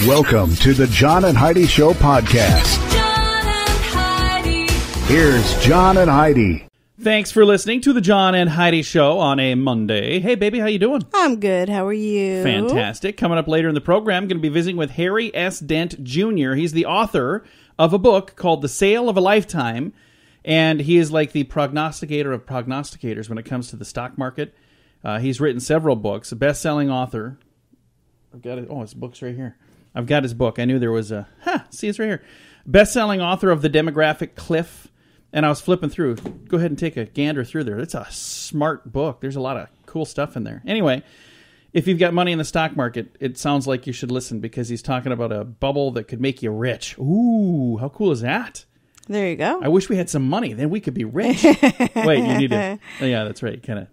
Welcome to the John and Heidi Show podcast. John and Heidi. Here's John and Heidi. Thanks for listening to the John and Heidi Show on a Monday. Hey, baby, how you doing? I'm good. How are you? Fantastic. Coming up later in the program, going to be visiting with Harry S. Dent Jr. He's the author of a book called The Sale of a Lifetime, and he is like the prognosticator of prognosticators when it comes to the stock market. He's written several books, a best-selling author. I've got it. Oh, his book's right here. I've got his book. I knew there was a... see, it's right here. Best-selling author of The Demographic Cliff. And I was flipping through. Go ahead and take a gander through there. It's a smart book. There's a lot of cool stuff in there. Anyway, if you've got money in the stock market, it sounds like you should listen because he's talking about a bubble that could make you rich. Ooh, how cool is that? There you go. I wish we had some money. Then we could be rich. Wait, you need to... Oh, yeah, that's right. You kind of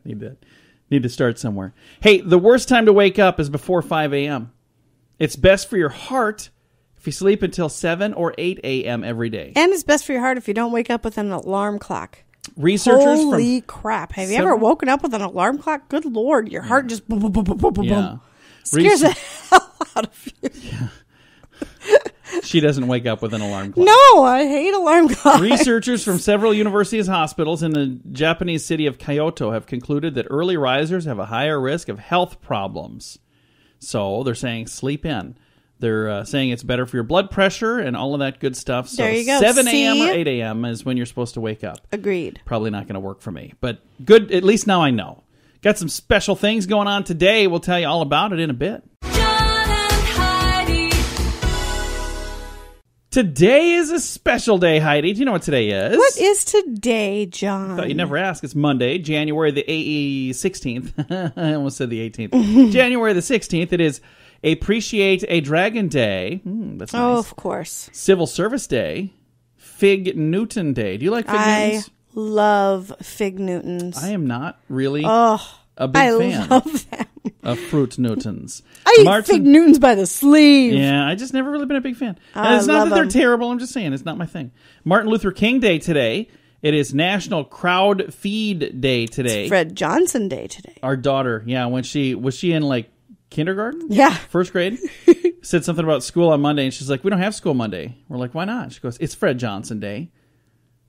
need to start somewhere. Hey, the worst time to wake up is before 5 a.m. It's best for your heart if you sleep until 7 or 8 a.m. every day. And it's best for your heart if you don't wake up with an alarm clock. Holy crap. Have you ever woken up with an alarm clock? Good Lord. Your heart just boom, boom, boom, boom, boom, boom, boom. Scares the hell out of you. Yeah. She doesn't wake up with an alarm clock. No, I hate alarm clocks. Researchers from several universities hospitals in the Japanese city of Kyoto have concluded that early risers have a higher risk of health problems. So they're saying sleep in. They're saying it's better for your blood pressure and all of that good stuff. So there you go. 7 a.m. or 8 a.m. is when you're supposed to wake up. Agreed. Probably not going to work for me. But good, at least now I know. Got some special things going on today. We'll tell you all about it in a bit. John and Heidi. Today is a special day, Heidi. Do you know what today is? What is today, John? I thought you'd never ask. It's Monday, January the 16th. I almost said the 18th. January the 16th. It is Appreciate a Dragon Day. That's nice. Oh, of course. Civil Service Day. Fig Newton Day. Do you like Fig Newtons? I love Fig Newtons. I am not really a big fan I love them. of Fruit Newtons. I eat Fig Newtons by the sleeve. Yeah, I just never really been a big fan. And it's not that they're terrible. I'm just saying it's not my thing. Martin Luther King Day today. It is National Crowd Feed Day today. It's Fred Johnson Day today. Our daughter, was she in like kindergarten? Yeah. First grade? Said something about school on Monday, and she's like, we don't have school Monday. We're like, why not? She goes, it's Fred Johnson Day.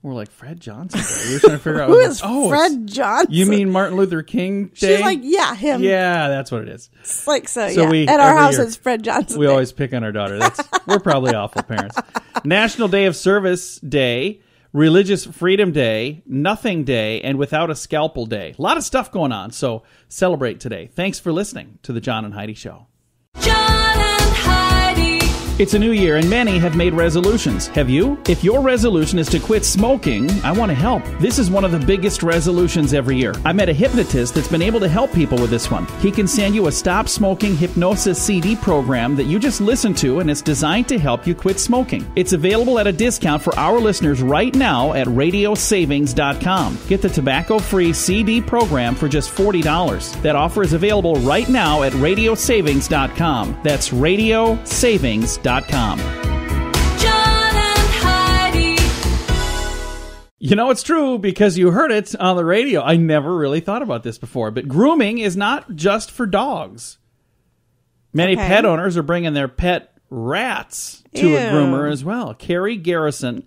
We're like, Fred Johnson Day? We were trying to figure out. Who is Fred Johnson? You mean Martin Luther King Day? She's like, yeah, him. Yeah, that's what it is. It's like so yeah. At our house, it's Fred Johnson We Day. always pick on our daughter. We're probably awful parents. National Day of Service Day. Religious Freedom Day, Nothing Day, and Without a Scalpel Day. A lot of stuff going on, so celebrate today. Thanks for listening to the John and Heidi Show. John and Heidi. It's a new year, and many have made resolutions. Have you? If your resolution is to quit smoking, I want to help. This is one of the biggest resolutions every year. I met a hypnotist that's been able to help people with this one. He can send you a Stop Smoking Hypnosis CD program that you just listen to, and it's designed to help you quit smoking. It's available at a discount for our listeners right now at radiosavings.com. Get the tobacco-free CD program for just $40. That offer is available right now at radiosavings.com. That's radiosavings.com. John and Heidi. You know it's true because you heard it on the radio. I never really thought about this before, but grooming is not just for dogs. Many pet owners are bringing their pet rats to a groomer as well. Carrie Garrison,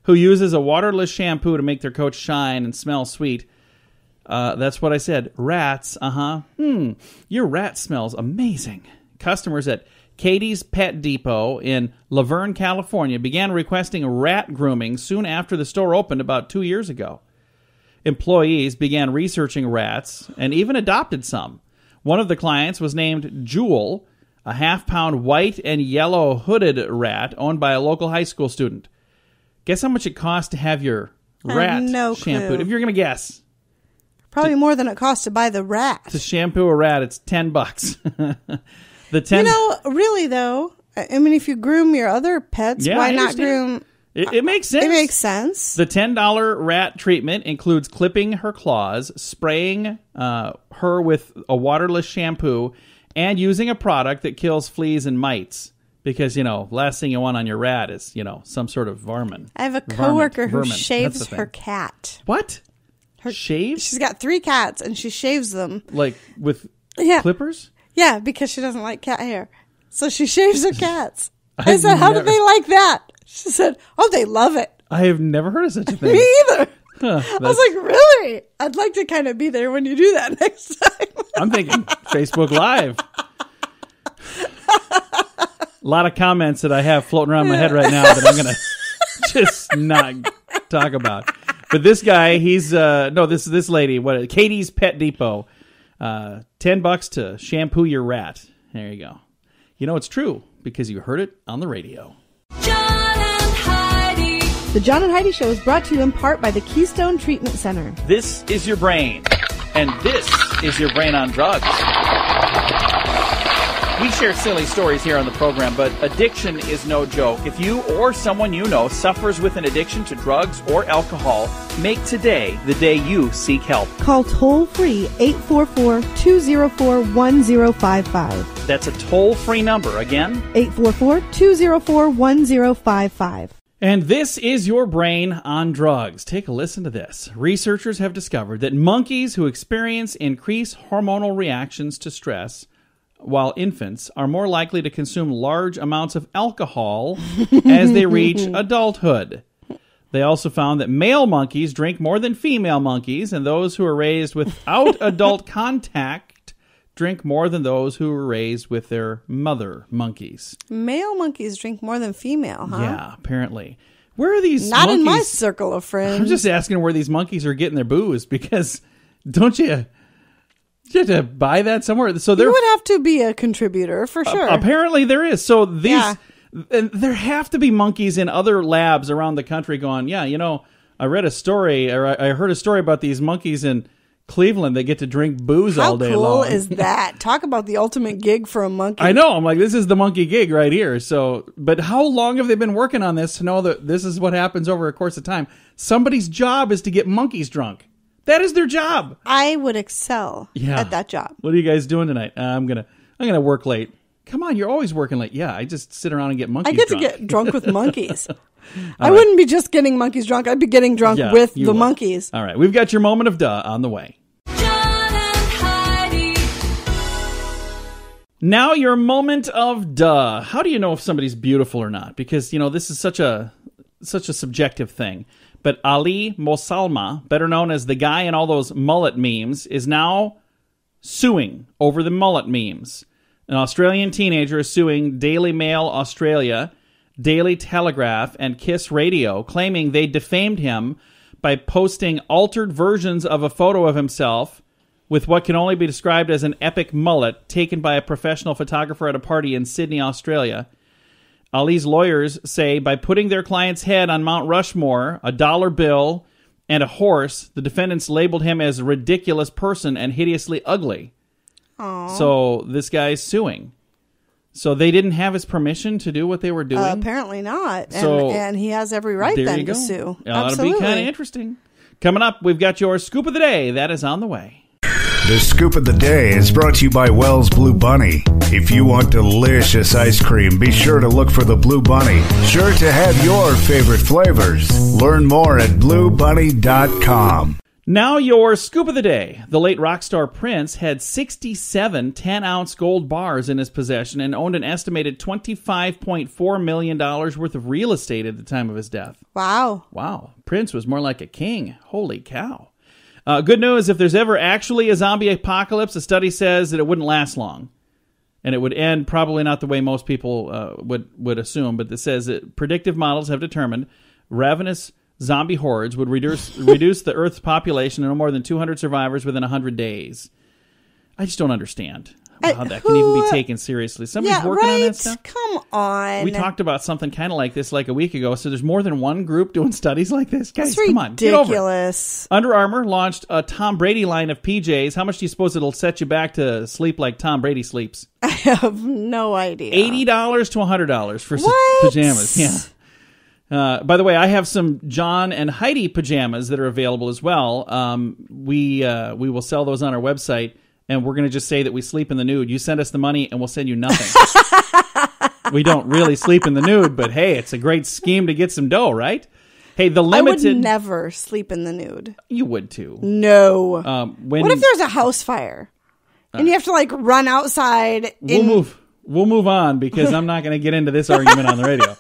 who uses a waterless shampoo to make their coat shine and smell sweet. That's what I said. Rats, your rat smells amazing. Customers at Katie's Pet Depot in Laverne, California, began requesting rat grooming soon after the store opened about 2 years ago. Employees began researching rats and even adopted some. One of the clients was named Jewel, a half-pound white and yellow hooded rat owned by a local high school student. Guess how much it costs to have your rat shampooed? If you're going to guess. Probably more than it costs to buy the rat. To shampoo a rat, it's $10. Really though, I mean, if you groom your other pets, why not groom? It makes sense. It makes sense. The $10 rat treatment includes clipping her claws, spraying her with a waterless shampoo, and using a product that kills fleas and mites. Because, last thing you want on your rat is, some sort of vermin. I have a coworker who shaves her cat. What? Shaves? She's got 3 cats, and she shaves them. Like with clippers? Yeah, because she doesn't like cat hair. So she shaves her cats. I said, how do they like that? She said, oh, they love it. I have never heard of such a thing. Me either. Huh, I was like, really? I'd like to kind of be there when you do that next time. I'm thinking Facebook Live. A lot of comments that I have floating around my head right now that I'm going to just not talk about. But this guy, he's this lady, Katie's Pet Depot. $10 to shampoo your rat. There you go. You know it's true because you heard it on the radio. John and Heidi. The John and Heidi Show is brought to you in part by the Keystone Treatment Center. This is your brain, and this is your brain on drugs. We share silly stories here on the program, but addiction is no joke. If you or someone you know suffers with an addiction to drugs or alcohol, make today the day you seek help. Call toll-free 844-204-1055. That's a toll-free number. Again, 844-204-1055. And this is your brain on drugs. Take a listen to this. Researchers have discovered that monkeys who experience increased hormonal reactions to stress while infants are more likely to consume large amounts of alcohol as they reach adulthood. They also found that male monkeys drink more than female monkeys, and those who are raised without adult contact drink more than those who were raised with their mother monkeys. Male monkeys drink more than female, huh? Yeah, apparently. Where are these Not monkeys? in my circle of friends. I'm just asking where these monkeys are getting their booze, because don't you have to buy that somewhere? So You would have to be a contributor for sure. Apparently there is. So these, Yeah. and there have to be monkeys in other labs around the country going, yeah, I read a story, or I heard a story about these monkeys in Cleveland. They get to drink booze How all day cool long. is that? Talk about the ultimate gig for a monkey. I know. I'm like, this is the monkey gig right here. So, but how long have they been working on this to know that this is what happens over a course of time? Somebody's job is to get monkeys drunk. That is their job. I would excel at that job. What are you guys doing tonight? I'm gonna work late. Come on, you're always working late. Yeah, I just sit around and get monkeys I get drunk. to get drunk with monkeys. I wouldn't be just getting monkeys drunk. I'd be getting drunk Yeah, with you the would. monkeys. All right, we've got your moment of duh on the way. John and Heidi. Now your moment of duh. How do you know if somebody's beautiful or not? Because, this is such a subjective thing. But Ali Mosalma, better known as the guy in all those mullet memes, is now suing over the mullet memes. An Australian teenager is suing Daily Mail Australia, Daily Telegraph, and Kiss Radio, claiming they defamed him by posting altered versions of a photo of himself with what can only be described as an epic mullet taken by a professional photographer at a party in Sydney, Australia. Ali's lawyers say by putting their client's head on Mount Rushmore, a dollar bill, and a horse, the defendants labeled him as a ridiculous person and hideously ugly. Aww. So this guy's suing. So they didn't have his permission to do what they were doing? Apparently not. So and he has every right then to sue. It ought to be Absolutely. kind of interesting. Coming up, we've got your scoop of the day. That is on the way. The Scoop of the Day is brought to you by Wells Blue Bunny. If you want delicious ice cream, be sure to look for the Blue Bunny. Sure to have your favorite flavors. Learn more at bluebunny.com. Now your scoop of the day. The late rock star Prince had 67 10-ounce gold bars in his possession and owned an estimated $25.4 million worth of real estate at the time of his death. Wow. Wow. Prince was more like a king. Holy cow. Good news, if there's ever actually a zombie apocalypse, a study says that it wouldn't last long. And it would end probably not the way most people would assume, but it says that predictive models have determined ravenous zombie hordes would reduce the Earth's population to no more than 200 survivors within 100 days. I just don't understand how that can even be taken seriously. Somebody's working on that stuff? Come on. We talked about something kind of like this like a week ago, so there's more than one group doing studies like this? Guys, That's come on, get over it. ridiculous. Under Armour launched a Tom Brady line of PJs. How much do you suppose it'll set you back to sleep like Tom Brady sleeps? I have no idea. $80 to $100 for some pajamas. Yeah. By the way, I have some John and Heidi pajamas that are available as well. We will sell those on our website, and we're going to just say that we sleep in the nude. You send us the money, and we'll send you nothing. We don't really sleep in the nude, but hey, it's a great scheme to get some dough, right? Hey, the limited... I would never sleep in the nude. You would too. No. What if there's a house fire? And you have to run outside We'll We'll move on because I'm not going to get into this argument on the radio.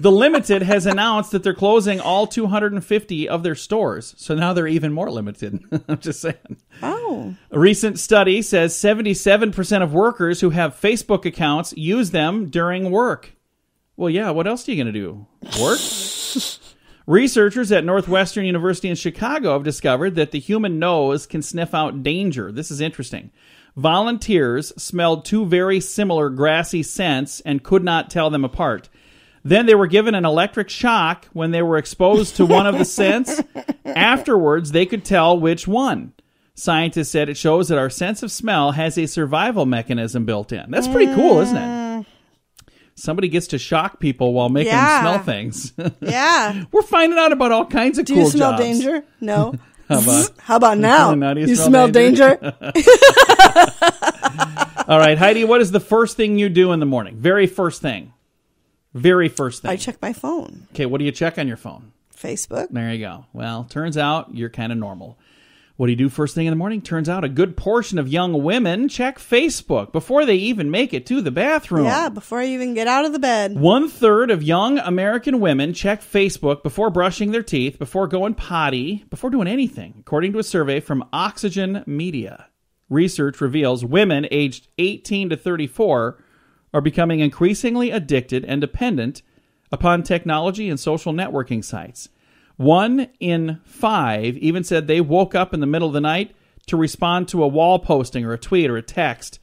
The Limited has announced that they're closing all 250 of their stores. So now they're even more limited. I'm just saying. Oh. A recent study says 77% of workers who have Facebook accounts use them during work. Well, yeah, what else are you going to do? Work? Researchers at Northwestern University in Chicago have discovered that the human nose can sniff out danger. This is interesting. Volunteers smelled two very similar grassy scents and could not tell them apart. Then they were given an electric shock when they were exposed to one of the scents. Afterwards, they could tell which one. Scientists said it shows that our sense of smell has a survival mechanism built in. That's pretty cool, isn't it? Somebody gets to shock people while making them smell things. Yeah. We're finding out about all kinds of Do cool you smell jobs. danger? No. How about now? Now do you smell danger? All right, Heidi, what is the first thing you do in the morning? Very first thing. Very first thing. I check my phone. Okay, what do you check on your phone? Facebook. There you go. Well, turns out you're kind of normal. What do you do first thing in the morning? Turns out a good portion of young women check Facebook before they even make it to the bathroom. Yeah, before I even get out of the bed. 1/3 of young American women check Facebook before brushing their teeth, before going potty, before doing anything, according to a survey from Oxygen Media. Research reveals women aged 18 to 34 are becoming increasingly addicted and dependent upon technology and social networking sites. 1 in 5 even said they woke up in the middle of the night to respond to a wall posting or a tweet or a text.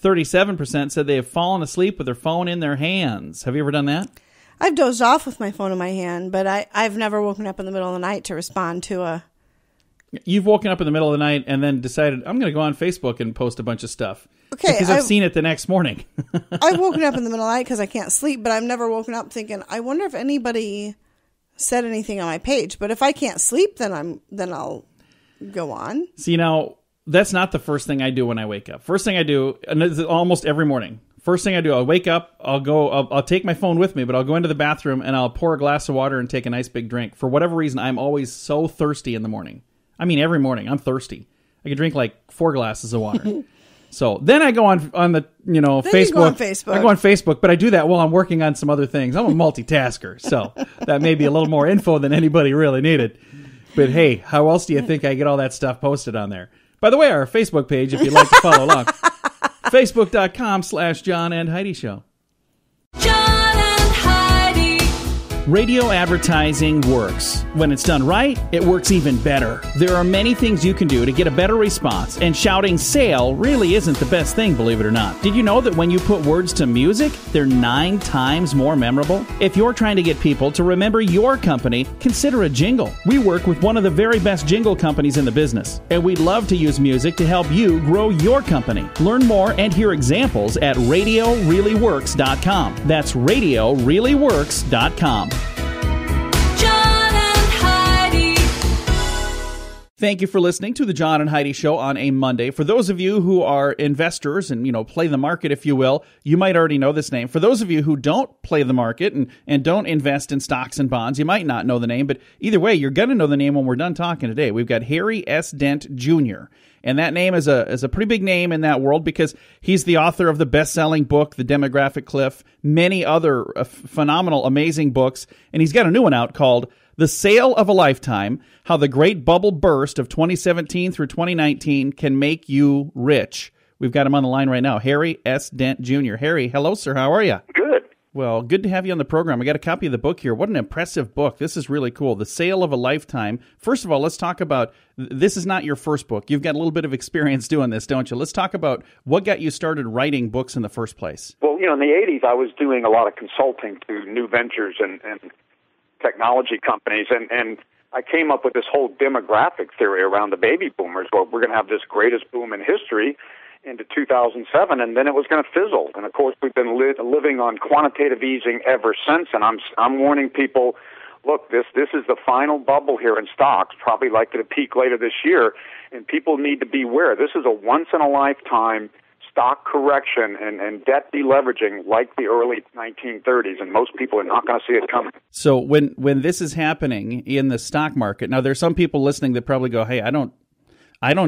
37% said they have fallen asleep with their phone in their hands. Have you ever done that? I've dozed off with my phone in my hand, but I've never woken up in the middle of the night to respond to a... You've woken up in the middle of the night and then decided, I'm going to go on Facebook and post a bunch of stuff. Okay, because I've seen it the next morning. I've woken up in the middle of the night because I can't sleep, but I've never woken up thinking, I wonder if anybody said anything on my page. But if I can't sleep, then I'll go on. See, now, that's not the first thing I do when I wake up. First thing I do, and it's almost every morning, first thing I do, I'll wake up, I'll take my phone with me, but I'll go into the bathroom and I'll pour a glass of water and take a nice big drink. For whatever reason, I'm always so thirsty in the morning. I mean, every morning, I'm thirsty. I can drink like 4 glasses of water. So then I go on the, Facebook. You go on Facebook. I go on Facebook, but I do that while I'm working on some other things. I'm a multitasker, so that may be a little more info than anybody really needed. But hey, how else do you think I get all that stuff posted on there? By the way, our Facebook page, if you'd like to follow along, Facebook.com/John and Heidi Show. John and Heidi. Radio advertising works. When it's done right, it works even better. There are many things you can do to get a better response, and shouting sale really isn't the best thing, believe it or not. Did you know that when you put words to music, they're 9 times more memorable? If you're trying to get people to remember your company, consider a jingle. We work with one of the very best jingle companies in the business, and we'd love to use music to help you grow your company. Learn more and hear examples at RadioReallyWorks.com. That's RadioReallyWorks.com. John and Heidi. Thank you for listening to the John and Heidi Show on a Monday. For those of you who are investors and, play the market, if you will, you might already know this name. For those of you who don't play the market and don't invest in stocks and bonds, you might not know the name, but either way, you're going to know the name when we're done talking today. We've got Harry S. Dent Jr., and that name is a pretty big name in that world because he's the author of the best-selling book, The Demographic Cliff, many other phenomenal, amazing books, and he's got a new one out called The Sale of a Lifetime, How the Great Bubble Burst of 2017 through 2019 Can Make You Rich. We've got him on the line right now, Harry S. Dent Jr. Harry, hello, sir. How are you? Good. Well, good to have you on the program. I got a copy of the book here. What an impressive book. This is really cool. The Sale of a Lifetime. First of all, let's talk about, this is not your first book. You've got a little bit of experience doing this, don't you? Let's talk about what got you started writing books in the first place. Well, in the 80s, I was doing a lot of consulting to new ventures and technology companies, and I came up with this whole demographic theory around the baby boomers. Well, we're going to have this greatest boom in history into 2007, and then it was going to fizzle. And of course, we've been living on quantitative easing ever since. And I'm warning people, look, this is the final bubble here in stocks, probably likely to peak later this year, and people need to beware. This is a once in a lifetime stock correction and debt deleveraging like the early 1930s, and most people are not going to see it coming. So when this is happening in the stock market, now there's some people listening that probably go, hey, I don't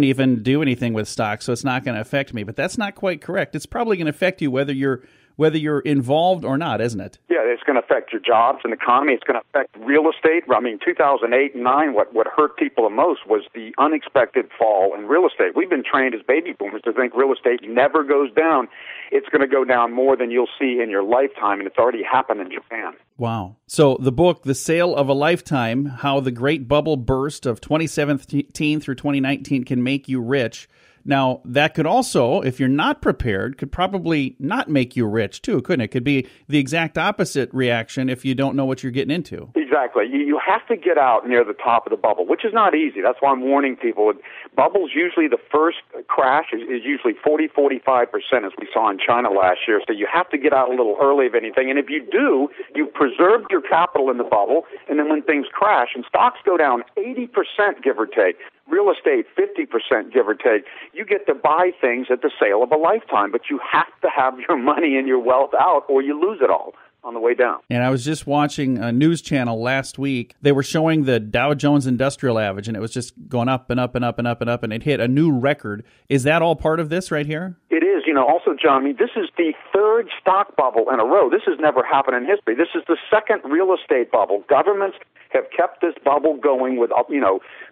even do anything with stocks, so it's not going to affect me. But that's not quite correct. It's probably going to affect you whether you're whether you're involved or not, isn't it? Yeah, it's going to affect your jobs and economy. It's going to affect real estate. I mean, 2008 and 9, what hurt people the most was the unexpected fall in real estate. We've been trained as baby boomers to think real estate never goes down. It's going to go down more than you'll see in your lifetime, and it's already happened in Japan. Wow. So the book, The Sale of a Lifetime, How the Great Bubble Burst of 2017 through 2019 Can Make You Rich. Now, that could also, if you're not prepared, could probably not make you rich, too, couldn't it? Could be the exact opposite reaction if you don't know what you're getting into. Exactly. You have to get out near the top of the bubble, which is not easy. That's why I'm warning people. Bubbles, usually the first crash is usually 40-45%, as we saw in China last year. So you have to get out a little early, if anything. And if you do, you've preserved your capital in the bubble. And then when things crash, and stocks go down 80%, give or take, real estate 50%, give or take, you get to buy things at the sale of a lifetime. But you have to have your money and your wealth out, or you lose it all on the way down. And I was just watching a news channel last week. They were showing the Dow Jones Industrial Average, and it was just going up and up and up and up and up, and it hit a new record. Is that all part of this right here? It is. Also, John, I mean, this is the third stock bubble in a row. This has never happened in history. This is the second real estate bubble. Governments have kept this bubble going with,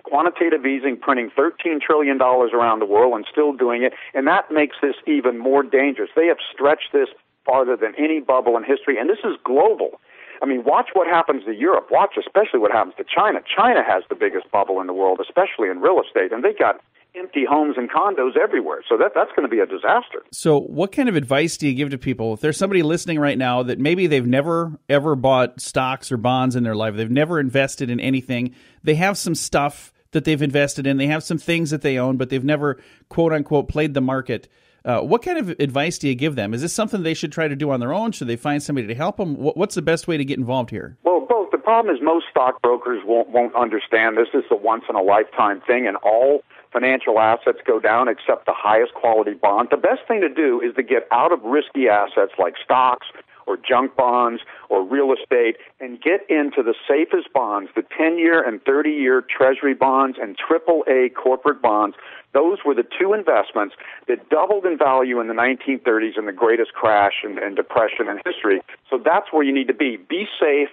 quantitative easing, printing $13 trillion around the world and still doing it, and that makes this even more dangerous. They have stretched this farther than any bubble in history, and this is global. I mean, watch what happens to Europe. Watch especially what happens to China. China has the biggest bubble in the world, especially in real estate, and they got empty homes and condos everywhere. So that's going to be a disaster. So what kind of advice do you give to people? If there's somebody listening right now that maybe they've never, ever bought stocks or bonds in their life, they've never invested in anything, they have some stuff that they've invested in, they have some things that they own, but they've never, quote unquote, played the market. What kind of advice do you give them? Is this something they should try to do on their own? Should they find somebody to help them? What's the best way to get involved here? Well, both. The problem is most stockbrokers won't understand this. This is a once-in-a-lifetime thing, and all financial assets go down except the highest quality bond. The best thing to do is to get out of risky assets like stocks or junk bonds or real estate and get into the safest bonds, the 10-year and 30-year Treasury bonds and AAA corporate bonds. Those were the two investments that doubled in value in the 1930s in the greatest crash and depression in history. So that's where you need to be. Be safe.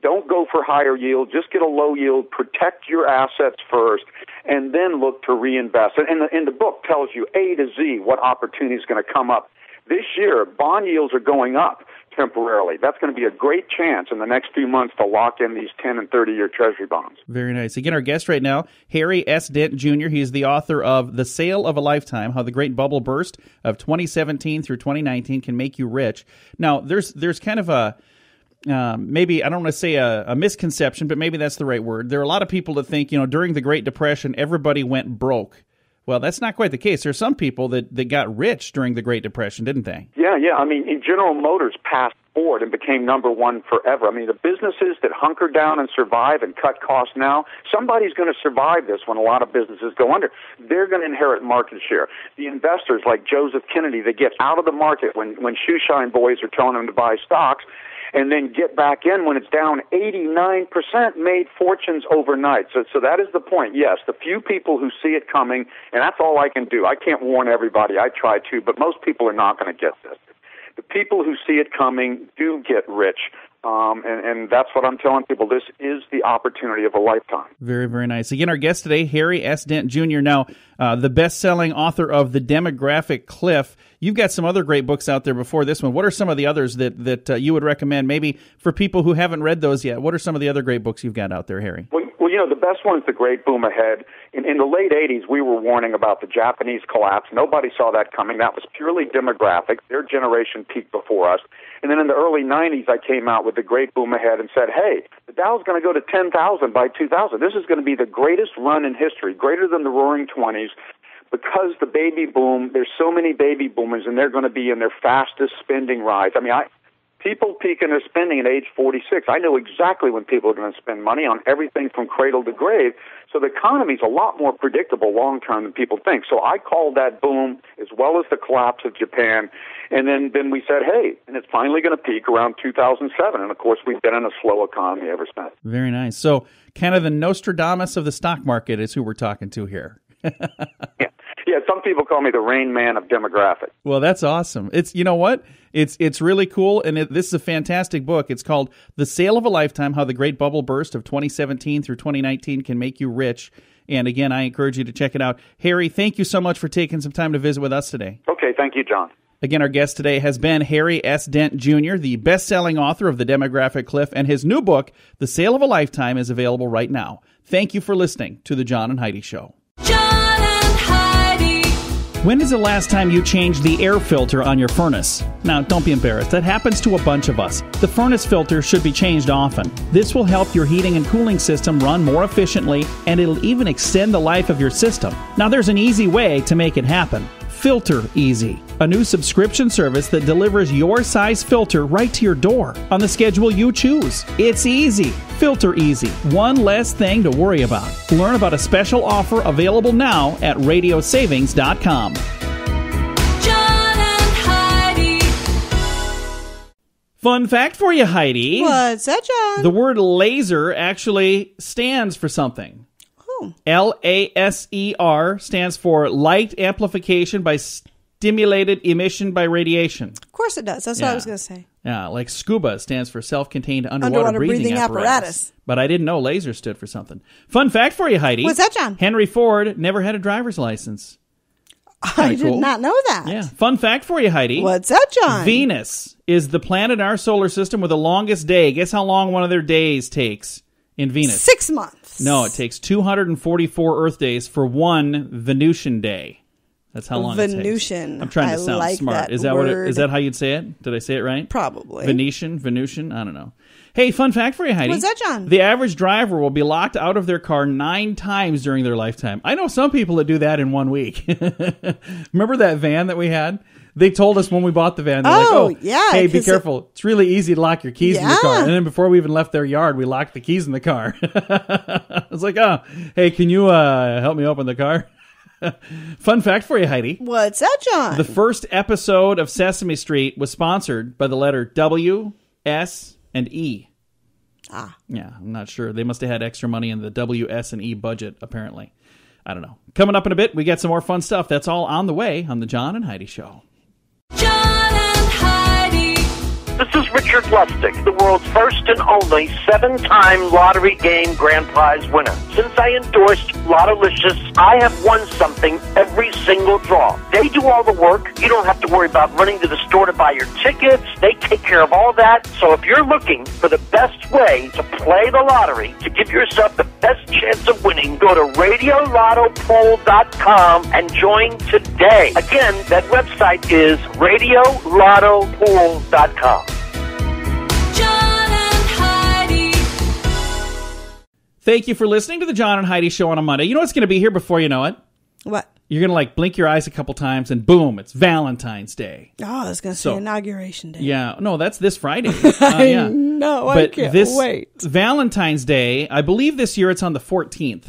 Don't go for higher yield. Just get a low yield. Protect your assets first, and then look to reinvest. And the book tells you A to Z what opportunity is going to come up. This year, bond yields are going up temporarily. That's going to be a great chance in the next few months to lock in these 10 and 30-year Treasury bonds. Very nice. Again, our guest right now, Harry S. Dent Jr. He is the author of The Sale of a Lifetime, How the Great Bubble Burst of 2017 through 2019 Can Make You Rich. Now, there's kind of a maybe, I don't want to say a misconception, but maybe that's the right word. There are a lot of people that think, during the Great Depression, everybody went broke. Well, that's not quite the case. There are some people that got rich during the Great Depression, didn't they? Yeah. I mean, General Motors passed Ford and became number one forever. I mean, the businesses that hunker down and survive and cut costs now, somebody's going to survive this when a lot of businesses go under. They're going to inherit market share. The investors like Joseph Kennedy, they get out of the market when shoeshine boys are telling them to buy stocks, and then get back in when it's down 89%, made fortunes overnight. So that is the point. Yes, the few people who see it coming, and that's all I can do. I can't warn everybody. I try to, but most people are not going to get this. The people who see it coming do get rich. And that's what I'm telling people. This is the opportunity of a lifetime. Very, very nice. Again, our guest today, Harry S. Dent Jr., now the best-selling author of The Demographic Cliff. You've got some other great books out there before this one. What are some of the others that you would recommend, maybe for people who haven't read those yet? What are some of the other great books you've got out there, Harry? Well, the best one is The Great Boom Ahead. In the late 80s, we were warning about the Japanese collapse. Nobody saw that coming. That was purely demographic. Their generation peaked before us. And then in the early 90s, I came out with The Great Boom Ahead and said, hey, the Dow's going to go to 10,000 by 2000. This is going to be the greatest run in history, greater than the Roaring 20s, because the baby boom, there's so many baby boomers, and they're going to be in their fastest spending rise. I mean, people peak in their spending at age 46. I know exactly when people are going to spend money on everything from cradle to grave. So the economy is a lot more predictable long-term than people think. So I called that boom as well as the collapse of Japan. And then we said, hey, and it's finally going to peak around 2007. And, of course, we've been in a slow economy ever since. Very nice. So kind of the Nostradamus of the stock market is who we're talking to here. Yeah, some people call me the Rain Man of demographic. Well, that's awesome. It's, you know what? It's really cool, and this is a fantastic book. It's called The Sale of a Lifetime, How the Great Bubble Burst of 2017 through 2019 Can Make You Rich. And again, I encourage you to check it out. Harry, thank you so much for taking some time to visit with us today. Okay, thank you, John. Again, our guest today has been Harry S. Dent Jr., the best-selling author of The Demographic Cliff, and his new book, The Sale of a Lifetime, is available right now. Thank you for listening to The John and Heidi Show. John and Heidi. When is the last time you changed the air filter on your furnace? Now, don't be embarrassed. That happens to a bunch of us. The furnace filter should be changed often. This will help your heating and cooling system run more efficiently, and it'll even extend the life of your system. Now, there's an easy way to make it happen. Filter Easy, a new subscription service that delivers your size filter right to your door on the schedule you choose. It's easy. Filter Easy. One less thing to worry about. Learn about a special offer available now at radiosavings.com. John and Heidi. Fun fact for you, Heidi. What's that, John? The word laser actually stands for something. Oh. LASER stands for light amplification by stimulated emission by radiation. Of course it does. That's what I was going to say. Yeah, like SCUBA stands for self-contained underwater breathing apparatus. But I didn't know laser stood for something. Fun fact for you, Heidi. What's that, John? Henry Ford never had a driver's license. I did not know that. Yeah. Fun fact for you, Heidi. What's that, John? Venus is the planet in our solar system with the longest day. Guess how long one of their days takes in Venus? 6 months. No, it takes 244 Earth days for one Venusian day. That's how long it takes. Venusian. I'm trying to I sound like smart. that Is that word. is that how you'd say it? Did I say it right? Probably. Venusian? I don't know. Hey, fun fact for you, Heidi. What's that, John? The average driver will be locked out of their car 9 times during their lifetime. I know some people that do that in 1 week. Remember that van that we had? They told us when we bought the van, they're yeah, hey, be careful. It's really easy to lock your keys in your car. Yeah. And then before we even left their yard, we locked the keys in the car. I was like, oh, hey, can you help me open the car? Fun fact for you, Heidi. What's that, John? The first episode of Sesame Street was sponsored by the letter W, S, and E. Ah. Yeah, I'm not sure. They must have had extra money in the W, S, and E budget, apparently. I don't know. Coming up in a bit, we got some more fun stuff. That's all on the way on the John and Heidi Show. John and Heidi. This is Richard Lustig, the world's first and only 7-time lottery game grand prize winner. Since I endorsed Lottolicious, I have won something every single draw. They do all the work. You don't have to worry about running to the store to buy your tickets. They take care of all that. So if you're looking for the best way to play the lottery, to give yourself the best chance of winning, go to radiolottopool.com and join today. Again, that website is radiolottopool.com. John and Heidi. Thank you for listening to the John and Heidi Show on a Monday. You know what's going to be here before you know it? What? You're going to like blink your eyes a couple times and boom, it's Valentine's Day. Oh, I was going to say Inauguration Day. Yeah, no, that's this Friday. Yeah. No, I But can't this wait. Valentine's Day, I believe this year it's on the 14th.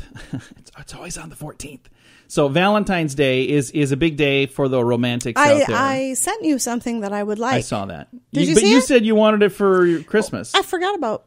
It's always on the 14th. So Valentine's Day is a big day for the romantics out there. I sent you something that I would like. I saw that. Did you but see you it? said you wanted it for your Christmas. I forgot about.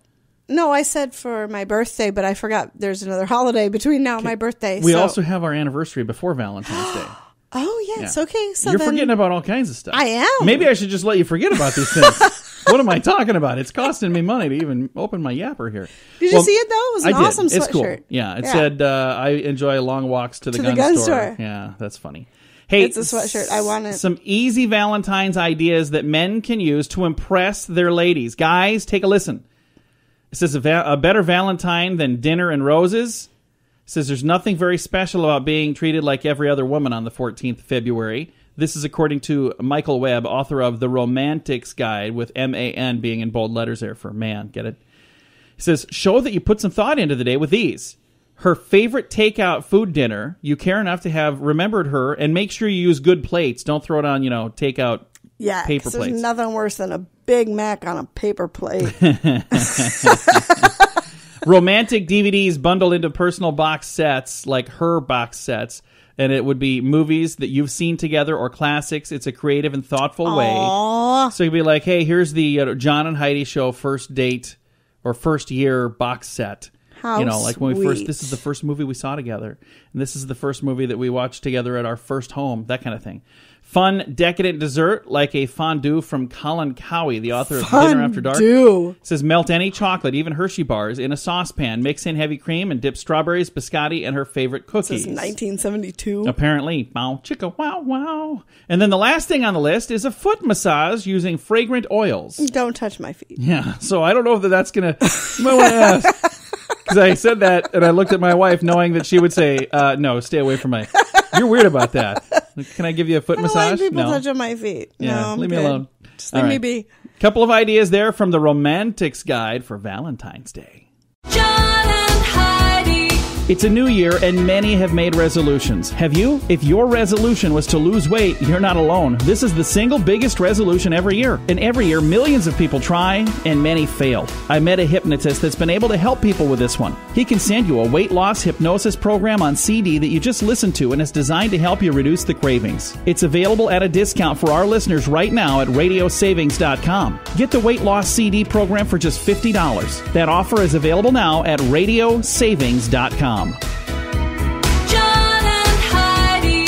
No, I said for my birthday, but I forgot there's another holiday between now and my birthday. We so. also have our anniversary before Valentine's Day. Oh, yes. Yeah. Okay. So You're then, forgetting about all kinds of stuff. I am. Maybe I should just let you forget about these things. What am I talking about? It's costing me money to even open my yapper here. Did you see it, though? It was an I did. awesome It's cool. sweatshirt. Yeah, it said, I enjoy long walks to the gun store. Yeah, that's funny. Hey, It's a sweatshirt. I want it. Some easy Valentine's ideas that men can use to impress their ladies. Guys, take a listen. It says a better Valentine than dinner and roses. It says there's nothing very special about being treated like every other woman on the 14th of February. This is according to Michael Webb, author of The Romantics Guide, with M-A-N being in bold letters there for man. Get it? He says, show that you put some thought into the day with these. Her favorite takeout food dinner, you care enough to have remembered her, and make sure you use good plates. Don't throw it on, takeout paper 'cause plates. There's nothing worse than a Big Mac on a paper plate. Romantic DVDs bundled into personal box sets, like her box sets. And it would be movies that you've seen together or classics. It's a creative and thoughtful way. So you'd be like, hey, here's the John and Heidi Show first date or first year box set. How like when we sweet. this is the first movie we saw together. And this is the first movie that we watched together at our first home, that kind of thing. Fun, decadent dessert like a fondue from Colin Cowie, the author of Dinner After Dark. Fondue. It says melt any chocolate, even Hershey bars, in a saucepan. Mix in heavy cream and dip strawberries, biscotti, and her favorite cookies. This is 1972. Apparently. Wow, chicka, wow, wow. And then the last thing on the list is a foot massage using fragrant oils. Don't touch my feet. Yeah, so I don't know if that's going to... You might want to ask. Because I said that, and I looked at my wife knowing that she would say, no, stay away from my... You're weird about that. Can I give you a foot I don't massage? like people No. touching my feet. Yeah, no, I'm leave me good. alone. Just All leave me right. be. Couple of ideas there from the Romantics Guide for Valentine's Day. John and Heidi. It's a new year, and many have made resolutions. Have you? If your resolution was to lose weight, you're not alone. This is the single biggest resolution every year. And every year, millions of people try, and many fail. I met a hypnotist that's been able to help people with this one. He can send you a weight loss hypnosis program on CD that you just listen to, and it's designed to help you reduce the cravings. It's available at a discount for our listeners right now at radiosavings.com. Get the weight loss CD program for just $50. That offer is available now at radiosavings.com. John and Heidi.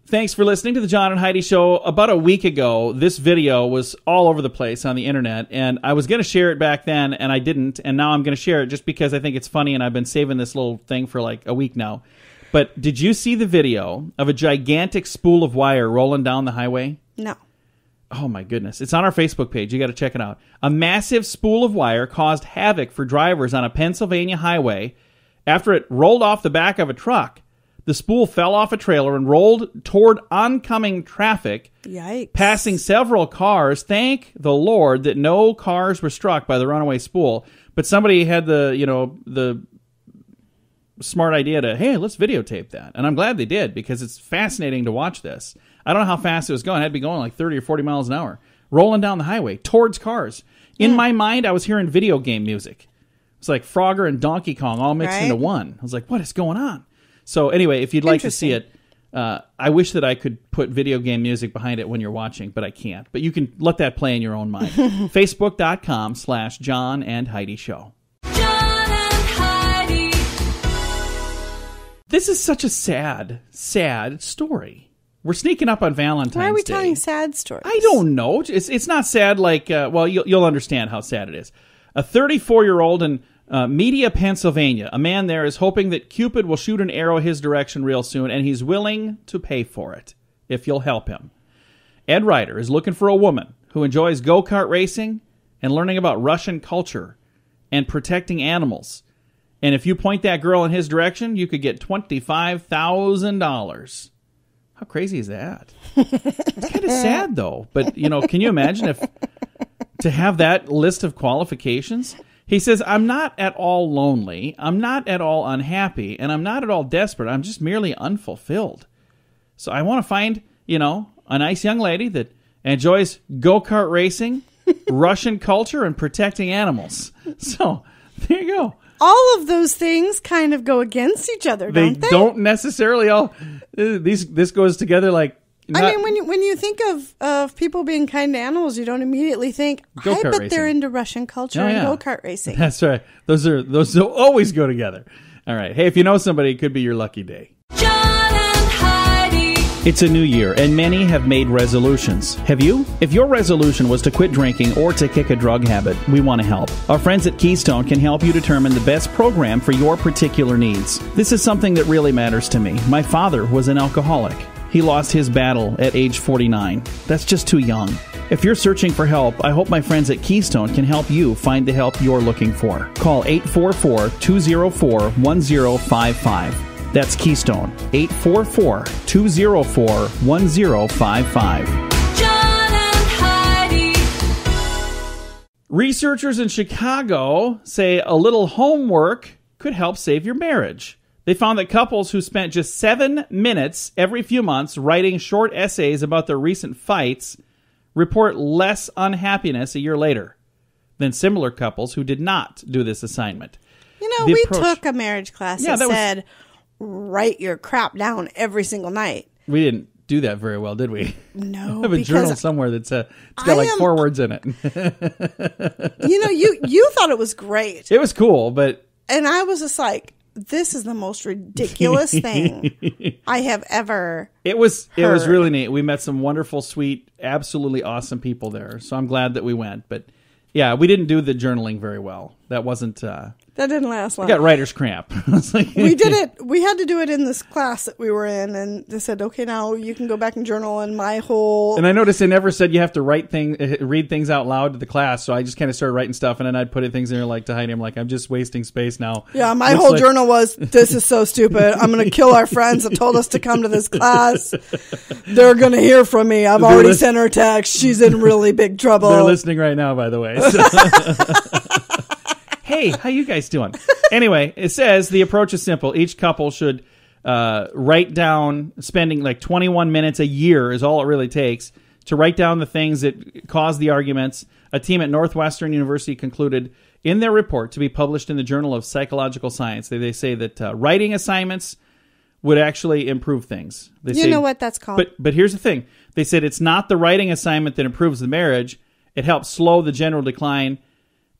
Thanks for listening to the John and Heidi Show. About a week ago, this video was all over the place on the internet, and I was going to share it back then, and I didn't, and now I'm going to share it just because I think it's funny, and I've been saving this little thing for like a week now. But did you see the video of a gigantic spool of wire rolling down the highway? No. Oh my goodness. It's on our Facebook page. You got to check it out. A massive spool of wire caused havoc for drivers on a Pennsylvania highway after it rolled off the back of a truck. The spool fell off a trailer and rolled toward oncoming traffic, Yikes. passing several cars. Thank the Lord that no cars were struck by the runaway spool, but somebody had the smart idea to, hey, let's videotape that. And I'm glad they did, because it's fascinating to watch this. I don't know how fast it was going. It had to be going like 30 or 40 miles an hour, rolling down the highway towards cars. In my mind, I was hearing video game music. It's like Frogger and Donkey Kong all mixed Right. into one. I was like, what is going on? So anyway, if you'd like to see it, I wish that I could put video game music behind it when you're watching, but I can't. But you can let that play in your own mind. Facebook.com/John and Heidi Show. John and Heidi. This is such a sad, sad story. We're sneaking up on Valentine's Day. Why are we telling sad stories? I don't know. It's not sad like, well, you'll understand how sad it is. A 34-year-old in Media, Pennsylvania, a man there is hoping that Cupid will shoot an arrow his direction real soon, and he's willing to pay for it if you'll help him. Ed Ryder is looking for a woman who enjoys go-kart racing and learning about Russian culture and protecting animals. And if you point that girl in his direction, you could get $25,000. How crazy is that? It's kind of sad, though. But, can you imagine if to have that list of qualifications? He says, I'm not at all lonely, I'm not at all unhappy, and I'm not at all desperate. I'm just merely unfulfilled. So I want to find, a nice young lady that enjoys go-kart racing, Russian culture, and protecting animals. So there you go. All of those things kind of go against each other, don't they? They don't necessarily all. This goes together like. I mean, when you think of people being kind to animals, you don't immediately think, Go-kart I bet racing. they're into Russian culture Oh, and yeah. go-kart racing. That's right. Those always go together. All right. Hey, if you know somebody, it could be your lucky day. John and Heidi. It's a new year, and many have made resolutions. Have you? If your resolution was to quit drinking or to kick a drug habit, we want to help. Our friends at Keystone can help you determine the best program for your particular needs. This is something that really matters to me. My father was an alcoholic. He lost his battle at age 49. That's just too young. If you're searching for help, I hope my friends at Keystone can help you find the help you're looking for. Call 844-204-1055. That's Keystone, 844-204-1055. John and Heidi. Researchers in Chicago say a little homework could help save your marriage. They found that couples who spent just 7 minutes every few months writing short essays about their recent fights report less unhappiness a year later than similar couples who did not do this assignment. The We approach- took a marriage class Yeah, that that was- said, write your crap down every single night. We didn't do that very well, did we? No, I have a journal somewhere that's it's got like 4 words in it. You thought it was great. It was cool, but And I was just like, this is the most ridiculous thing I have ever it was heard. really neat. We met some wonderful, sweet, absolutely awesome people there. So I'm glad that we went. But yeah, we didn't do the journaling very well. That wasn't That didn't last long. I got writer's cramp. It's like, We did it. We had to do it in this class that we were in, and they said, "Okay, now you can go back and journal." And my whole And I noticed they never said you have to read things out loud to the class. So I just kind of started writing stuff, and then I'd put things in there like to Heidi. I'm like, I'm just wasting space now. yeah, my Looks whole like- journal was, "This is so stupid. I'm going to kill our friends that told us to come to this class. They're going to hear from me. I've already sent her a text. She's in really big trouble." They're listening right now, by the way. So- Hey, how you guys doing? Anyway, it says the approach is simple. Each couple should write down, spending like 21 minutes a year is all it really takes, to write down the things that cause the arguments. A team at Northwestern University concluded in their report to be published in the Journal of Psychological Science. They say that writing assignments would actually improve things. They You say, know what that's called? But here's the thing. They said it's not the writing assignment that improves the marriage. It helps slow the general decline.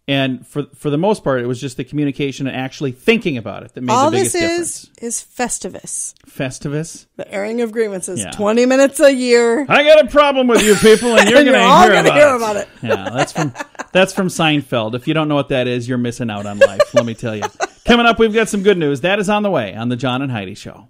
And for the most part, it was just the communication and actually thinking about it that made All the biggest this difference. is Festivus. Festivus? The airing of grievances. Yeah. 20 minutes a year. I got a problem with you people, and you're And going you're all to gonna hear about it. Yeah, that's from Seinfeld. If you don't know what that is, you're missing out on life, let me tell you. Coming up, we've got some good news. That is on the way on the John and Heidi Show.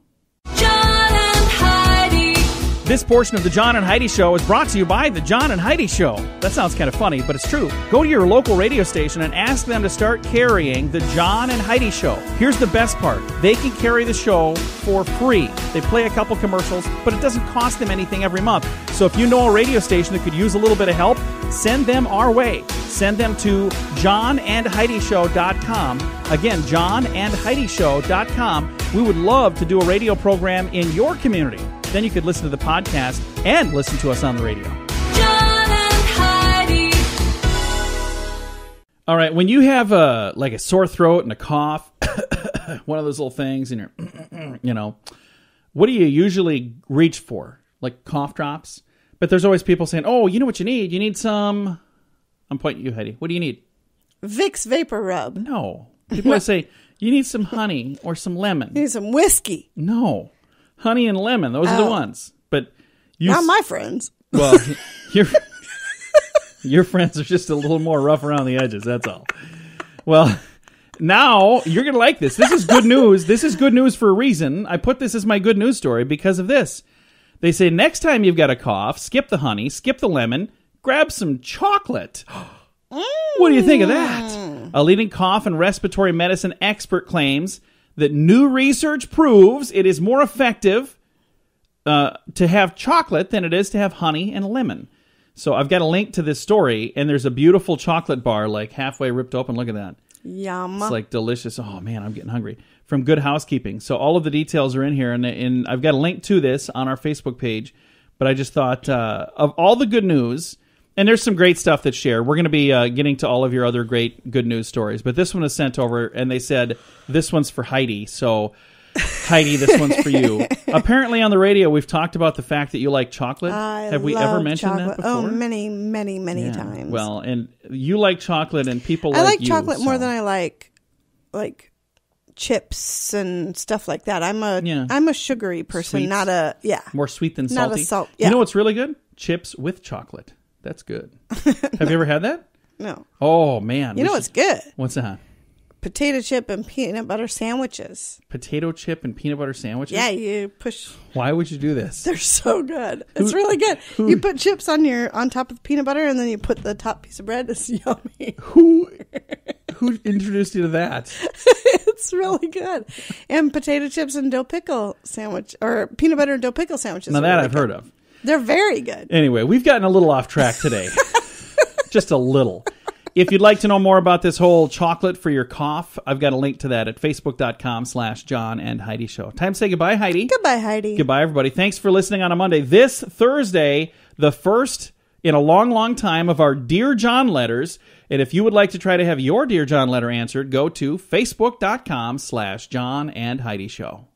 John and Heidi. This portion of the John and Heidi Show is brought to you by the John and Heidi Show. That sounds kind of funny, but it's true. Go to your local radio station and ask them to start carrying the John and Heidi Show. Here's the best part. They can carry the show for free. They play a couple commercials, but it doesn't cost them anything every month. So if you know a radio station that could use a little bit of help, send them our way. Send them to johnandheidishow.com. Again, johnandheidishow.com. We would love to do a radio program in your community. Then you could listen to the podcast and listen to us on the radio. John and Heidi. All right, when you have a sore throat and a cough, one of those little things, and you're, what do you usually reach for? Like cough drops? But there's always people saying, "Oh, you know what you need? You need some." I'm pointing at you, Heidi. What do you need? Vicks Vapor Rub. No. People always say, "You need some honey or some lemon." You need some whiskey. No. Honey and lemon, those are the ones. But you Not my friends. Well, your friends are just a little more rough around the edges, that's all. Well, now you're going to like this. This is good news. This is good news for a reason. I put this as my good news story because of this. They say next time you've got a cough, skip the honey, skip the lemon, grab some chocolate. What do you think of that? A leading cough and respiratory medicine expert claims that new research proves it is more effective to have chocolate than it is to have honey and lemon. So I've got a link to this story, and there's a beautiful chocolate bar, like halfway ripped open. Look at that. Yum. It's like delicious. Oh, man, I'm getting hungry. From Good Housekeeping. So all of the details are in here, and I've got a link to this on our Facebook page. But I just thought of all the good news, and there's some great stuff that's shared. We're going to be getting to all of your other great good news stories. But this one is sent over, and they said, this one's for Heidi. So, Heidi, this one's for you. Apparently on the radio, we've talked about the fact that you like chocolate. Have we ever mentioned chocolate. that before? Oh, many times. Well, and you like chocolate, and people I like you, chocolate more so- than I like chips and stuff like that. I'm a sugary person, Sweets? not a More sweet than Not a salty. salt- You yeah. know what's really good? Chips with chocolate. That's good. Have you ever had that? no. Oh, man. You know what's good? What's that? Potato chip and peanut butter sandwiches. Potato chip and peanut butter sandwiches? Yeah, you push. Why would you do this? They're so good. It's really good. You put chips on top of the peanut butter, and then you put the top piece of bread. It's yummy. Who introduced you to that? It's really good. And potato chips and dill pickle sandwich, or peanut butter and dill pickle sandwiches. Now are that really I've good. heard of. They're very good. Anyway, we've gotten a little off track today. Just a little. If you'd like to know more about this whole chocolate for your cough, I've got a link to that at facebook.com/John and Heidi Show. Time to say goodbye, Heidi. Goodbye, Heidi. Goodbye, everybody. Thanks for listening on a Monday. This Thursday, the first in a long, long time of our Dear John letters. And if you would like to try to have your Dear John letter answered, go to facebook.com/John and Heidi Show.